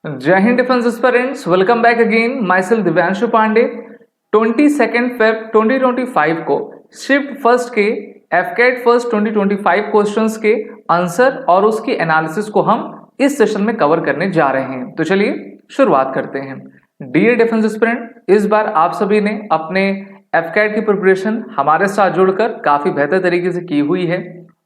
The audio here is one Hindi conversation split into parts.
जय Hind defence aspirants, welcome back again. Myself Divyanshu Pandey. 22 Feb 2025 को शिफ्ट फर्स्ट के एफकेट फर्स्ट 2025 क्वेश्चंस के आंसर और उसकी एनालिसिस को हम इस सेशन में कवर करने जा रहे हैं। तो चलिए शुरुआत करते हैं। डियर डिफेंस एस्पिरेंट, इस बार आप सभी ने अपने एफकेट की प्रिपरेशन हमारे साथ जुड़कर काफी बेहतर तरीके से की हुई है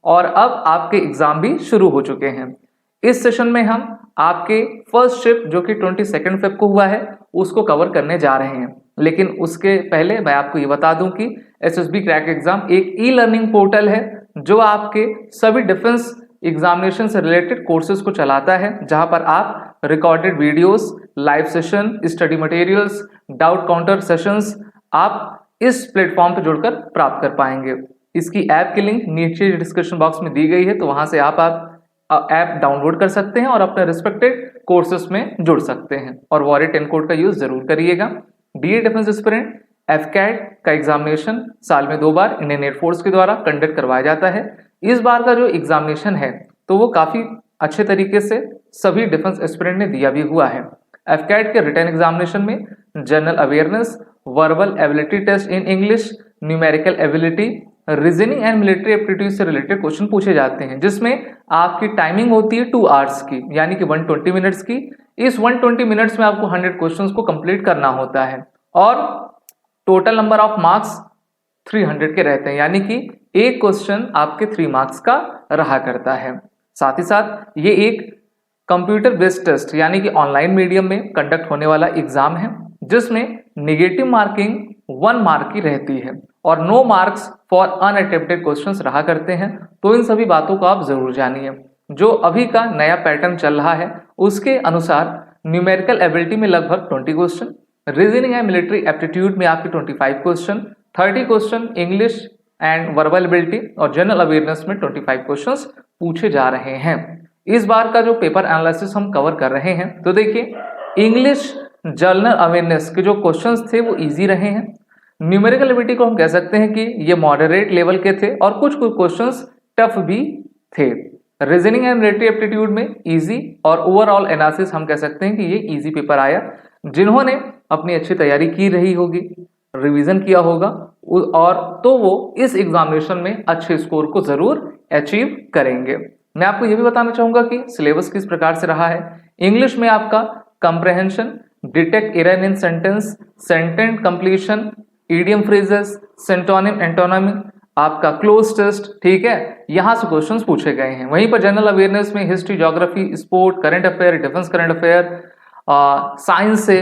और अब आपके एग्जाम भी शुरू हो चुके हैं। इस सेशन में हम आपके फर्स्ट शिफ्ट जो कि 22 फेब को हुआ है उसको कवर करने जा रहे हैं। लेकिन उसके पहले मैं आपको ये बता दूं कि एसएसबी क्रैक एग्जाम एक ई लर्निंग पोर्टल है जो आपके सभी डिफेंस एग्जामिनेशन से रिलेटेड कोर्सेज को चलाता है, जहां पर आप recorded videos, live session, study materials, doubt counter sessions आप इस प्लेटफॉर्म पर जुड़कर प्राप्त कर पाएंगे। इसकी ऐप की लिंक नीचे डिस्क्रिप्शन बॉक्स में दी गई है, तो वहां से आप ऐप डाउनलोड कर सकते हैं और अपने रिस्पेक्टेड कोर्सेस में जुड़ सकते हैं। और वॉरियर 10 कोड का यूज जरूर करिएगा। डियर डिफेंस एस्पिरेंट, एफकैट का एग्जामिनेशन साल में 2 बार इंडियन एयरफोर्स के द्वारा कंडक्ट करवाया जाता है। इस बार का जो एग्जामिनेशन है तो वो काफी अच्छे तरीके से सभी डिफेंस एस्पिरेंट ने दिया भी हुआ है। एफकैट के रिटन एग्जामिनेशन में general awareness, verbal ability test in English, numerical ability, reasoning and military aptitude से रिलेटेड क्वेश्चन पूछे जाते हैं, जिसमें आपकी टाइमिंग होती है 2 आवर्स की, यानी कि 120 मिनट्स की। इस 120 मिनट्स में आपको 100 क्वेश्चंस को कंप्लीट करना होता है और टोटल नंबर ऑफ मार्क्स 300 के रहते हैं, यानी कि एक क्वेश्चन आपके 3 मार्क्स का रहा करता है। साथ ही साथ ये एक कंप्यूटर बेस्ड टेस्ट यानी कि ऑनलाइन मीडियम में कंडक्ट होने वाला एग्जाम है, जिसमें नेगेटिव मार्किंग 1 मार्क की रहती है और no marks for unattempted questions रहा करते हैं। तो इन सभी बातों को आप जरूर जानिए। जो अभी का नया पैटर्न चल रहा है उसके अनुसार न्यूमेरिकल एबिलिटी में लगभग 20 question, reasoning and military aptitude में आपके 25 question, 30 question English and verbal ability और जनरल अवेयरनेस में 25 क्वेश्चन पूछे जा रहे हैं। इस बार का जो पेपर एनालिसिस हम कवर कर रहे हैं, तो देखिए इंग्लिश जनरल अवेयरनेस के जो क्वेश्चंस थे वो इजी रहे हैं। न्यूमेरिकल एबिलिटी को हम कह सकते हैं कि ये मॉडरेट लेवल के थे और कुछ क्वेश्चंस टफ भी थे। रीजनिंग एंड मिलिट्री एप्टीट्यूड में इजी और ओवरऑल एनालिसिस हम कह सकते हैं कि ये इजी पेपर आया। जिन्होंने अपनी अच्छी तैयारी की रही होगी, रिवीजन किया होगा और तो वो इस एग्जामिनेशन में अच्छे स्कोर को जरूर अचीव करेंगे। मैं आपको ये भी बताना चाहूंगा कि सिलेबस किस प्रकार से रहा है। इंग्लिश में आपका comprehension, detect error in sentence, sentence completion, idiom phrases, synonym antonym, आपका क्लोज टेस्ट, ठीक है, यहां से क्वेश्चंस पूछे गए हैं। वहीं पर जनरल अवेयरनेस में history, geography, sport, current affair, defence current affair, science से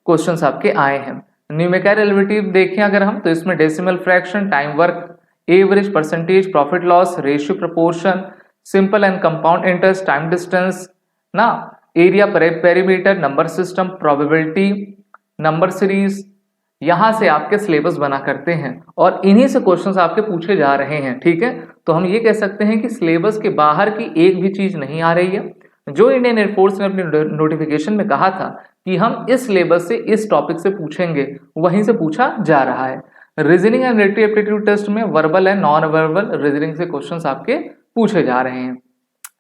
क्वेश्चंस आपके आए हैं। न्यूमेरिकल एबिलिटी देखें अगर हम, तो इसमें decimal fraction, time work, average, percentage, profit loss, ratio, proportion, simple and compound interest, time distance ना, area, perimeter, number system, probability, number series, यहां से आपके सिलेबस बना करते हैं और इन्हीं से क्वेश्चंस आपके पूछे जा रहे हैं। ठीक है, तो हम ये कह सकते हैं कि सिलेबस के बाहर की एक भी चीज नहीं आ रही है। जो इंडियन एयरफोर्स ने अपने नोटिफिकेशन में कहा था कि हम इस सिलेबस से इस टॉपिक से पूछेंगे, वहीं से पूछा जा रहा है। Reasoning and military aptitude test में verbal and non verbal reasoning से क्वेश्चंस आपके पूछे जा रहे हैं।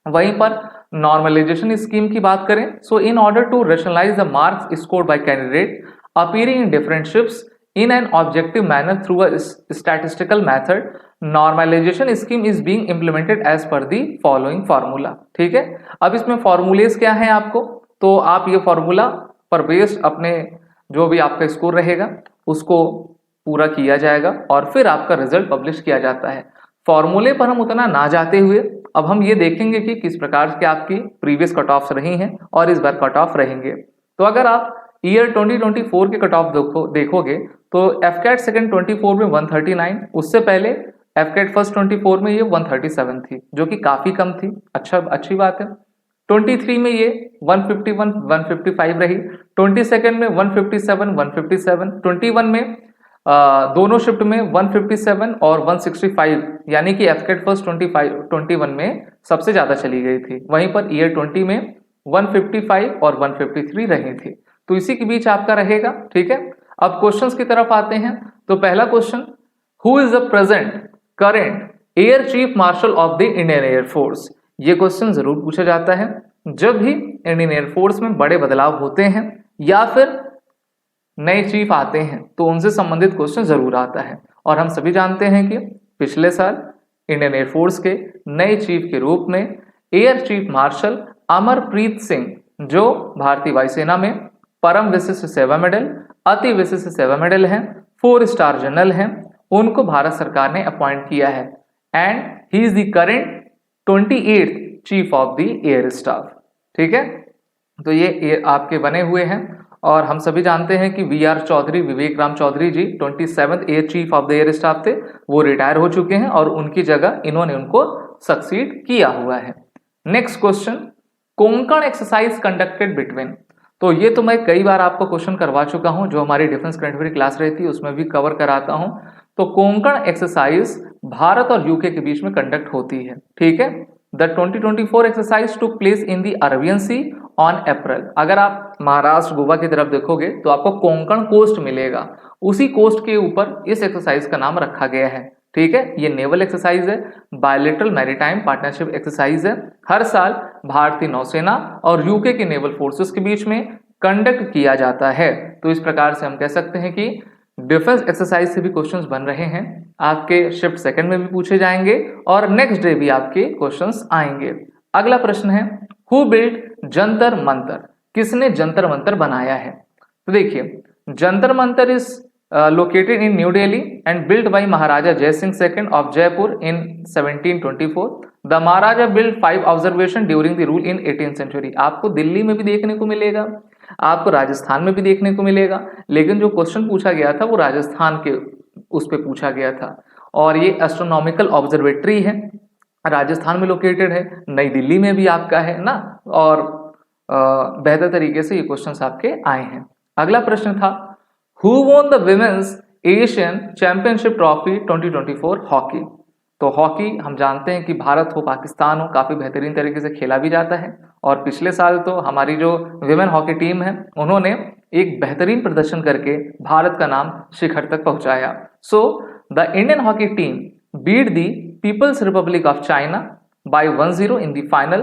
वहीं पर नॉर्मलाइजेशन स्कीम की बात करें, so in order to rationalize the marks scored by candidate appearing in different shifts in an objective manner through a statistical method, normalization scheme is being implemented as per the following formula। ठीक है, अब इसमें फॉर्मूलेस क्या है आपको, तो आप ये फॉर्मूला पर बेस्ड अपने जो भी आपका स्कोर रहेगा उसको पूरा किया जाएगा और फिर आपका रिजल्ट पब्लिश किया जाता है। फॉर्मूले पर हम उतना ना जाते हुए अब हम ये देखेंगे कि किस प्रकार के आपकी प्रीवियस कट ऑफ्स रही हैं और इस बार कट ऑफ रहेंगे। तो अगर आप ईयर 2024 के कट ऑफ देखोगे तो एफकैट सेकंड 24 में 139, उससे पहले एफकैट फर्स्ट 24 में ये 137 थी, जो कि काफी कम थी। अच्छी बात है। 23 में ये 151 155 रही, 22 में 157 157, 21 में दोनों शिफ्ट में 157 और 165, यानी कि एफकैट फर्स्ट 21 में सबसे ज्यादा चली गई थी। वहीं पर ईयर 20 में 155 और 153 रही थी। तो इसी के बीच आपका रहेगा। ठीक है, अब क्वेश्चंस की तरफ आते हैं। तो पहला question, who is the present current air chief marshal of the Indian air force, ये क्वेश्चन जरूर पूछा जाता है। जब भी इंडियन एयरफोर्स में बड़े बदलाव होते हैं या फिर नए चीफ आते हैं तो उनसे संबंधित क्वेश्चन जरूर आता है। और हम सभी जानते हैं कि पिछले साल इंडियन एयरफोर्स के नए चीफ के रूप में air chief marshal Amarpreet Singh, जो भारतीय वायुसेना में परम विशिष्ट सेवा मेडल, अति विशिष्ट सेवा मेडल हैं, 4 स्टार जनरल हैं, उनको भारत सरकार ने अपॉइंट किया है। And he is the current 28th chief of the air staff. ठीक है, तो ये आपके बने हुए हैं। और हम सभी जानते हैं कि V R Chaudhari, Vivek Ram Chaudhari ji 27th air chief of the air staff थे, वो रिटायर हो चुके हैं और उनकी जगह इन्होंने उनको सक्सीड किया हुआ है। Next question, Konkan exercise conducted between. तो ये तो मैं कई बार आपको क्वेश्चन करवा चुका हूं, जो हमारी डिफेंस करंट अफेयर क्लास रहती है उसमें भी कवर कराता हूं। तो कोंकण एक्सरसाइज भारत और यूके के बीच में कंडक्ट होती है। ठीक है, the 2024 exercise took place in the Arabian sea on April. अगर आप महाराष्ट्र गोवा की तरफ देखोगे तो आपको कोंकण कोस्ट मिलेगा, उसी कोस्ट के ऊपर इस एक्सरसाइज का नाम रखा गया है। ठीक है, ये नेवल एक्सरसाइज है, बायलेटरल मैरीटाइम पार्टनरशिप एक्सरसाइज है, हर साल भारतीय नौसेना और यूके के नेवल फोर्सेस के बीच में कंडक्ट किया जाता है। तो इस प्रकार से हम कह सकते हैं कि डिफेंस एक्सरसाइज से भी क्वेश्चंस बन रहे हैं, आपके शिफ्ट सेकंड में भी पूछे जाएंगे और नेक्स्ट डे भी आपके क्वेश्चंस आएंगे। अगला प्रश्न है, हु बिल्ट जंतर मंतर। किसने जंतर मंतर बनाया है? तो देखिए, Jantar Mantar is located in New Delhi and built by Maharaja Jai Singh II of Jaipur in 1724. The Maharaja built 5 observations during the rule in 18th century. आपको दिल्ली में भी देखने को मिलेगा, आपको राजस्थान में भी देखने को मिलेगा, लेकिन जो क्वेश्चन पूछा गया था वो राजस्थान के उस पे पूछा गया था। और ये एस्ट्रोनॉमिकल ऑब्जर्वेटरी है, राजस्थान में लोकेटेड है, नई दिल्ली में भी आपका है ना, और बेहतर तरीके से ये क्वेश्चंस आपके आए हैं। अगला प्रश्न था, Who won the Women's Asian Championship Trophy 2024 hockey. तो हॉकी हम जानते हैं कि भारत हो पाकिस्तान हो, काफी बेहतरीन तरीके से खेला भी जाता है और पिछले साल तो हमारी जो विमेन हॉकी टीम है उन्होंने एक बेहतरीन प्रदर्शन करके भारत का नाम शिखर तक पहुंचाया। So the Indian hockey team beat the People's Republic of China by 1-0 in the final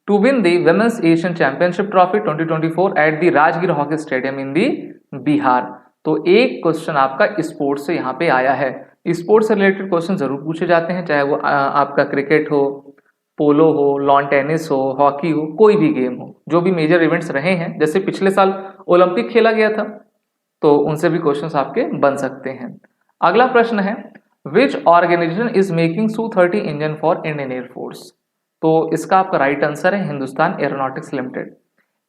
to win the Women's Asian Championship Trophy 2024 at the Rajgir Hockey Stadium in the Bihar. तो एक क्वेश्चन आपका स्पोर्ट्स से यहाँ पे आया है। स्पोर्ट्स से रिलेटेड क्वेश्चन जरूर पूछे जाते हैं, चाहे वो आपका क्रिकेट हो, पोलो हो, लॉन टेनिस हो, हॉकी हो, कोई भी गेम हो, जो भी मेजर इवेंट्स रहे हैं, जैसे पिछले साल ओलंपिक खेला गया था तो उनसे भी क्वेश्चंस आपके बन सकते हैं। अगला प्रश्न है, which organization is making Su-30 engine for Indian air force. तो इसका आपका राइट आंसर है Hindustan Aeronautics Limited.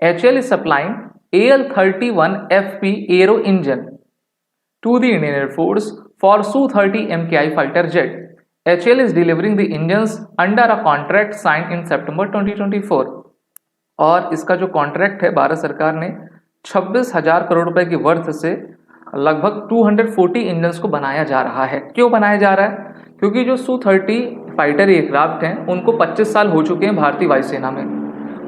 HAL is supplying AL-31FP aero engine to the Indian Air Force for Su-30 MKI fighter jet. HAL is delivering the engines under a contract signed in September 2024. और इसका जो कॉन्ट्रैक्ट है भारत सरकार ने 26,000 करोड़ रुपए की वर्थ से लगभग 240 इंजन्स को बनाया जा रहा है। क्यों बनाया जा रहा है? क्योंकि जो Su-30 फाइटर एयरक्राफ्ट हैं उनको 25 साल हो चुके हैं भारतीय वायुसेना में,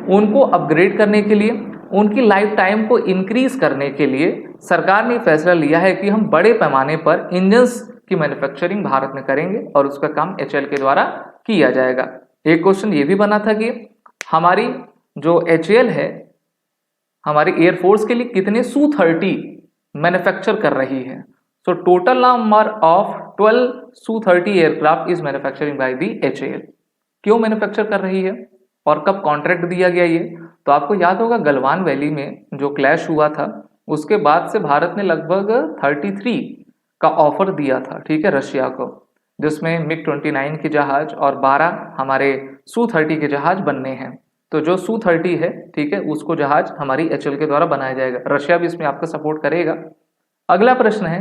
उनको अपग्रेड करने के लिए, उनकी लाइफ टाइम को इंक्रीज करने के लिए सरकार ने फैसला लिया है कि हम बड़े पैमाने पर इंजन्स की मैन्युफैक्चरिंग भारत में करेंगे और उसका काम HAL के द्वारा किया जाएगा। एक क्वेश्चन ये भी बना था कि हमारी जो HAL है हमारी एयरफोर्स के लिए कितने Su-30 मैन्युफैक्चर कर रही है। So total number of 12 Su-30 aircraft is manufacturing by the HAL। क्यों मैन्युफैक्चर कर रही है और कब कॉन्ट्रैक्ट दिया गया ये? तो आपको याद होगा गलवान वैली में जो क्लैश हुआ था उसके बाद से भारत ने लगभग 33 का ऑफर दिया था, ठीक है, रशिया को, जिसमें MiG-29 के जहाज और 12 हमारे Su-30 के जहाज बनने हैं। तो जो Su-30 है, ठीक है, उसको जहाज हमारी HAL के द्वारा बनाया जाएगा, रशिया भी इसमें आपका सपोर्ट करेगा। अगला प्रश्न है,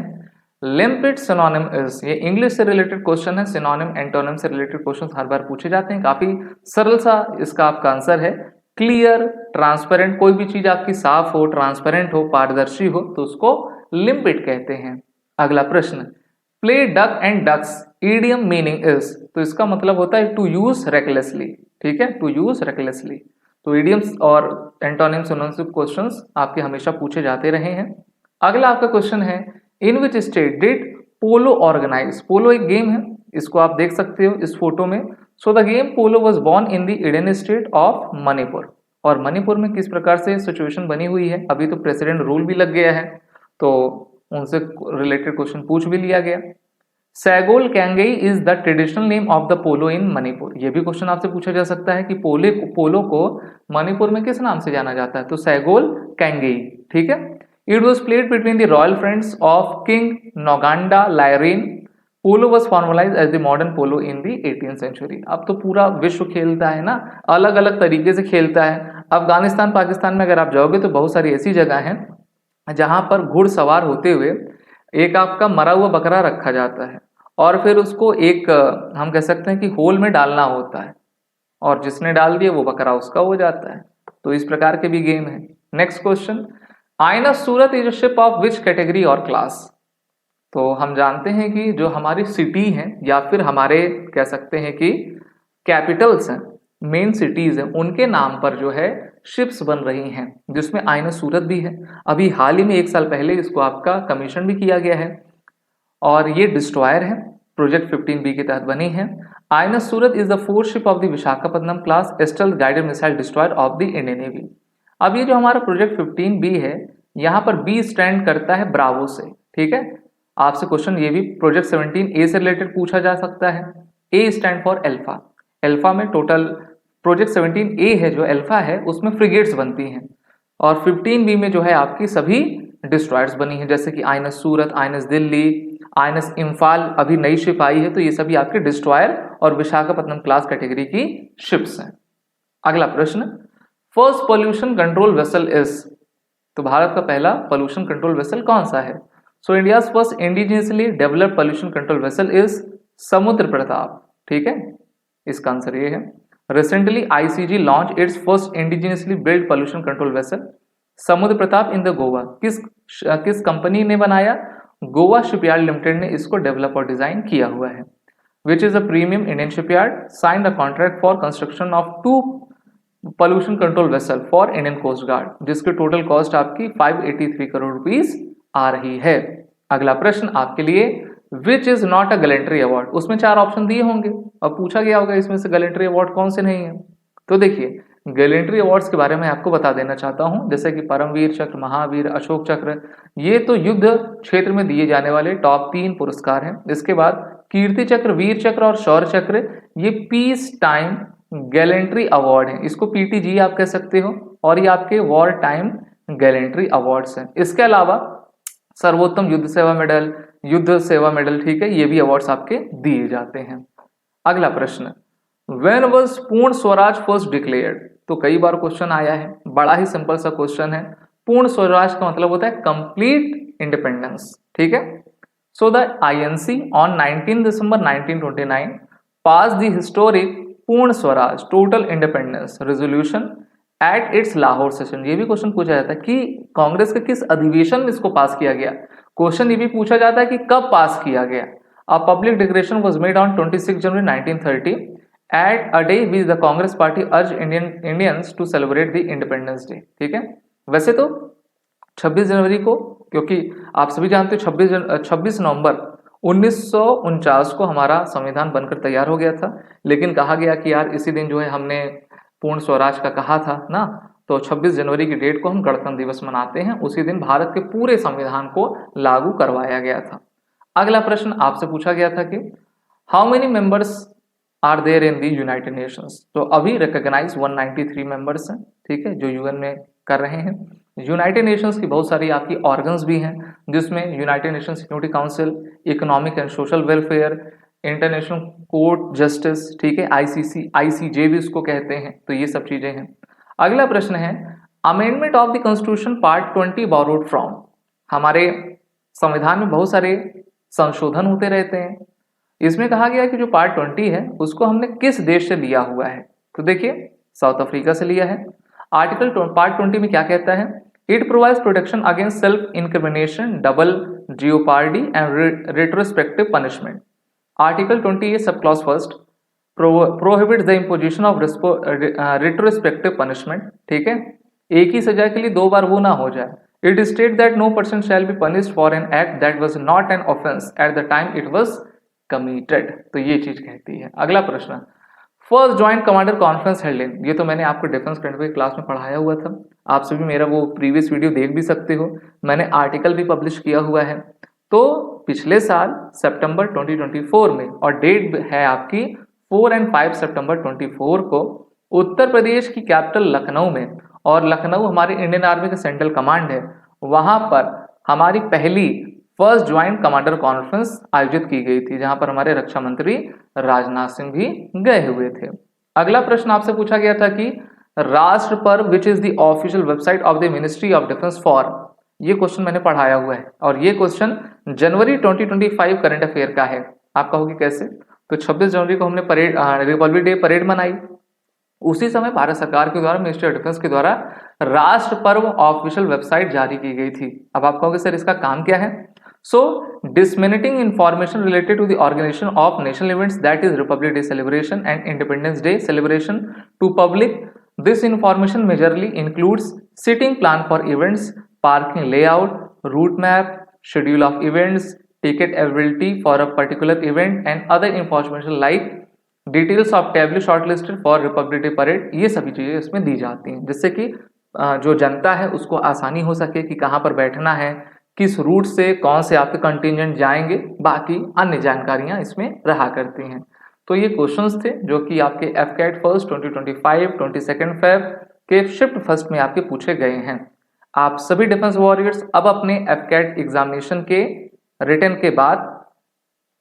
लिम्पिड सिनोनिम इज। ये इंग्लिश से रिलेटेड क्वेश्चन है, सिनोनिम एंटोनिम से रिलेटेड क्वेश्चन हर बार पूछे जाते हैं। काफी सरल सा इसका आपका आंसर है, क्लियर, ट्रांसपेरेंट। कोई भी चीज आपकी साफ हो, ट्रांसपेरेंट हो, पारदर्शी हो तो उसको लिम्पिड कहते हैं। अगला प्रश्न, play duck and ducks idiom meaning is. तो इसका मतलब होता है टू यूज रेकलेसली, ठीक है, टू यूज रेकलेसली। तो ईडियम्स और एंटोनिम सिनोनिम क्वेश्चंस आपके हमेशा पूछे जाते रहे हैं। अगला आपका क्वेश्चन है, in which state did polo organize. Polo एक गेम है, इसको आप देख सकते हो इस फोटो में। So the game polo was born in the Eden state of Manipur. और मणिपुर में किस प्रकार से सिचुएशन बनी हुई है, अभी तो प्रेसिडेंट रूल भी लग गया है तो उनसे रिलेटेड क्वेश्चन पूछ भी लिया गया। Sagol Kangjei is the traditional name of the polo in Manipur. ये भी क्वेश्चन आपसे पूछा जा सकता है कि पोलो को मणिपुर में किस नाम से जाना जाता है, तो सैगोल कैंगई। ठीक है। It was played between the royal friends of king Nongda Lairen. Polo was formalize as the modern polo in the 18th century. अब तो पूरा विश्व खेलता है ना, अलग अलग तरीके से खेलता है। अफगानिस्तान पाकिस्तान में अगर आप जाओगे तो बहुत सारी ऐसी जगह हैं जहां पर घुड़सवार होते हुए एक आपका मरा हुआ बकरा रखा जाता है और फिर उसको एक हम कह सकते हैं कि होल में डालना होता है और जिसने डाल दिया वो बकरा उसका हो जाता है। तो इस प्रकार के भी गेम है। Next question, INS Surat is a ship of which category और क्लास। तो हम जानते हैं कि जो हमारी सिटी हैं या फिर हमारे कह सकते हैं कि कैपिटल्स हैं, मेन सिटीज हैं, उनके नाम पर जो है शिप्स बन रही हैं, जिसमें आईना सूरत भी है। अभी हाल ही में 1 साल पहले इसको आपका कमीशन भी किया गया है और ये डिस्ट्रॉयर है, प्रोजेक्ट 15B के तहत बनी है। INS Surat is the fourth ship of the Visakhapatnam class stealth guided missile destroyer of the Indian navy. अब ये जो हमारा प्रोजेक्ट 15B है, यहाँ पर बी स्टैंड करता है ब्रावो से। ठीक है, आपसे क्वेश्चन ये भी प्रोजेक्ट 17A से रिलेटेड पूछा जा सकता है। ए स्टैंड फॉर एल्फा। एल्फा में टोटल प्रोजेक्ट 17A है जो एल्फा है उसमें फ्रिगेट्स बनती हैं और 15B में जो है आपकी सभी डिस्ट्रॉयर्स बनी हैं, जैसे कि आईएनएस सूरत, आईएनएस दिल्ली, आईएनएस इम्फाल, अभी नई शिप आई है तो ये सभी आपके डिस्ट्रॉयर और विशाखापट्टनम क्लास कैटेगरी की शिप्स हैं। अगला प्रश्न, first pollution control vessel is. तो भारत का पहला पोल्यूशन कंट्रोल वेसल कौन सा है? सो India's first indigenously developed pollution control vessel is समुद्र प्रताप। ठीक है, इसका आंसर ये है। Recently ICG launch its first indigenously build pollution control vessel समुद्र प्रताप इन द गोवा। किस कंपनी ने बनाया? गोवा शिपयार्ड लिमिटेड ने इसको डेवलप और डिजाइन किया हुआ है। Which is a premium Indian shipyard signed a contract for construction of 2 pollution control vessel for Indian Coast Guard, जिसकी टोटल कॉस्ट आपकी 583 करोड़ रुपीस आ रही है। अगला प्रश्न आपके लिए, which is not a gallantry award. उसमें 4 ऑप्शन दिए होंगे और पूछा गया होगा इसमें से गैलेंट्री अवार्ड कौन से नहीं है। तो देखिए, गैलेंट्री अवार्ड्स के बारे में आपको बता देना चाहता हूं, जैसे कि परमवीर चक्र, महावीर, अशोक चक्र, ये तो युद्ध क्षेत्र में दिए जाने वाले टॉप 3 पुरस्कार हैं। इसके बाद कीर्ति चक्र, वीर चक्र और शौर्य चक्र, ये पीस टाइम गैलेंट्री अवार्ड है, इसको पीटीजी आप कह सकते हो, और ये आपके वॉर टाइम गैलेंट्री अवार्ड्स हैं। इसके अलावा सर्वोत्तम युद्ध सेवा मेडल, युद्ध सेवा मेडल, ठीक है, ये भी अवार्ड्स आपके दिए जाते हैं। अगला प्रश्न, व्हेन वाज पूर्ण स्वराज फर्स्ट डिक्लेयर्ड। तो कई बार क्वेश्चन आया है, बड़ा ही सिंपल सा क्वेश्चन है। पूर्ण स्वराज का मतलब होता है कंप्लीट इंडिपेंडेंस। ठीक है, so the INC on 19 December 1929 pass the historic Purna Swaraj total independence resolution at its Lahore session. ये भी क्वेश्चन पूछा जाता है कि कांग्रेस के किस अधिवेशन में इसको पास किया गया। क्वेश्चन ये भी पूछा जाता है कि कब पास किया गया। A public declaration was made on 26 January 1930 at a day which the Congress party urge Indians to celebrate the independence day. ठीक है, वैसे तो 26 जनवरी को, क्योंकि आप सभी जानते हो 26 नवंबर 1949 को हमारा संविधान बनकर तैयार हो गया था, लेकिन कहा गया कि यार इसी दिन जो है हमने पूर्ण स्वराज का कहा था ना, तो 26 जनवरी की डेट को हम गणतंत्र दिवस मनाते हैं। उसी दिन भारत के पूरे संविधान को लागू करवाया गया था। अगला प्रश्न आपसे पूछा गया था कि how many members are there in the United Nations. तो अभी रिकॉग्नाइज 193 मेंबर्स हैं, ठीक है, जो यूएन में कर रहे हैं। यूनाइटेड नेशंस की बहुत सारी आपकी ऑर्गन्स भी हैं, जिसमें United nation security council, economic and social welfare, international court justice, ठीक है, आईसीसी, आईसीजे भी उसको कहते हैं। तो ये सब चीजें हैं। अगला प्रश्न है, amendment of the constitution part 20 borrowed from. हमारे संविधान में बहुत सारे संशोधन होते रहते हैं। इसमें कहा गया कि जो पार्ट 20 है उसको हमने किस देश से लिया हुआ है। तो देखिए, साउथ अफ्रीका से लिया है। आर्टिकल पार्ट 20 में क्या कहता है? It provides protection against self incrimination, double jeopardy and retrospective punishment. Article 20 sub clause first prohibits the imposition of retrospective punishment. ठीक है, एक ही सजा के लिए 2 बार वो ना हो जाए। It state that no person shall be punished for an act that was not an offence at the time it was committed. तो ये चीज कहती है। अगला प्रश्न, first joint commander conference held in, ये तो मैंने आपको डिफेंस करंट अफेयर क्लास में पढ़ाया हुआ था, आप सभी मेरा वो प्रीवियस वीडियो देख भी सकते हो, मैंने आर्टिकल भी पब्लिश किया हुआ है। तो पिछले साल सितंबर 2024 में, और डेट है आपकी 4 और 5 सितंबर 24 को, उत्तर प्रदेश की कैपिटल लखनऊ में, और लखनऊ हमारे इंडियन आर्मी का सेंट्रल कमांड है, वहां पर हमारी पहली फर्स्ट ज्वाइंट कमांडर कॉन्फ्रेंस आयोजित की गई थी, जहां पर हमारे रक्षा मंत्री राजनाथ सिंह भी गए हुए थे। अगला प्रश्न आपसे पूछा गया था कि राष्ट्र पर्व which is the official website of the ministry of defence for, ये क्वेश्चन मैंने पढ़ाया हुआ है, और ये क्वेश्चन जनवरी 2025 करंट अफेयर का है। आप कहोगे कैसे? तो 26 जनवरी को हमने परेड रिपब्लिक डे परेड मनाई, उसी समय भारत सरकार के द्वारा मिनिस्ट्री ऑफ डिफेंस के द्वारा राष्ट्र पर्व ऑफिशियल वेबसाइट जारी की गई थी। अब आप कहोगे सर इसका काम क्या है? So, disseminating information related to the organization of national events, that is Republic Day celebration and Independence Day celebration, to public. This information majorly includes seating plan for events, parking layout, route map, schedule of events, ticket availability for a particular event and other information like details of table shortlisted for Republic Day parade। ये सभी चीजें इसमें दी जाती हैं, जिससे कि जो जनता है उसको आसानी हो सके कि कहाँ पर बैठना है, किस रूट से कौन से आपके कंटिजेंट जाएंगे, बाकी अन्य जानकारियां इसमें रहा करती हैं। तो ये क्वेश्चंस थे जो कि आपके एफकेट फर्स्ट 2025 22 फेब के शिफ्ट फर्स्ट में आपके पूछे गए हैं। आप सभी डिफेंस वॉरियर्स अब अपने एफकेट एग्जामिनेशन के रिटन के बाद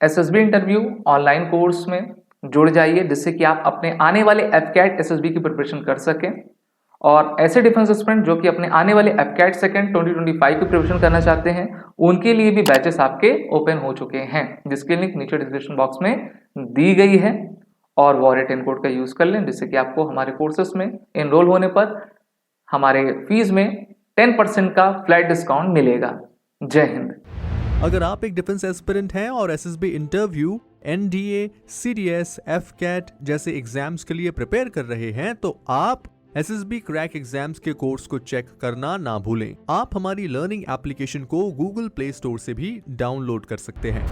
एसएसबी इंटरव्यू ऑनलाइन कोर्स में जुड़ जाइए, जिससे कि आप अपने आने वाले एफकेट एसएसबी की प्रिपरेशन कर सकें। और ऐसे डिफेंस एस्पिरेंट जो कि अपने आने वाले एफकेट सेकेंड 2025 की प्रिपरेशन करना चाहते हैं, उनके लिए भी बैचेस आपके ओपन हो चुके हैं, जिसकी लिंक नीचे डिस्क्रिप्शन बॉक्स में दी गई है। और वॉरियर 10 कोड का यूज कर लें, जिससे कि आपको हमारे कोर्सेस में एनरोल होने पर हमारे फीस में 10% का फ्लैट डिस्काउंट मिलेगा। जय हिंद। अगर आप एक डिफेंस एस्पिरेंट हैं और एसएसबी इंटरव्यू, एनडीए, सीडीएस, एफकेट जैसे एग्जाम्स के लिए प्रिपेयर कर रहे हैं, तो आप एसएसबी क्रैक एग्जाम्स के कोर्स को चेक करना ना भूलें। आप हमारी लर्निंग एप्लीकेशन को गूगल प्ले स्टोर से भी डाउनलोड कर सकते हैं।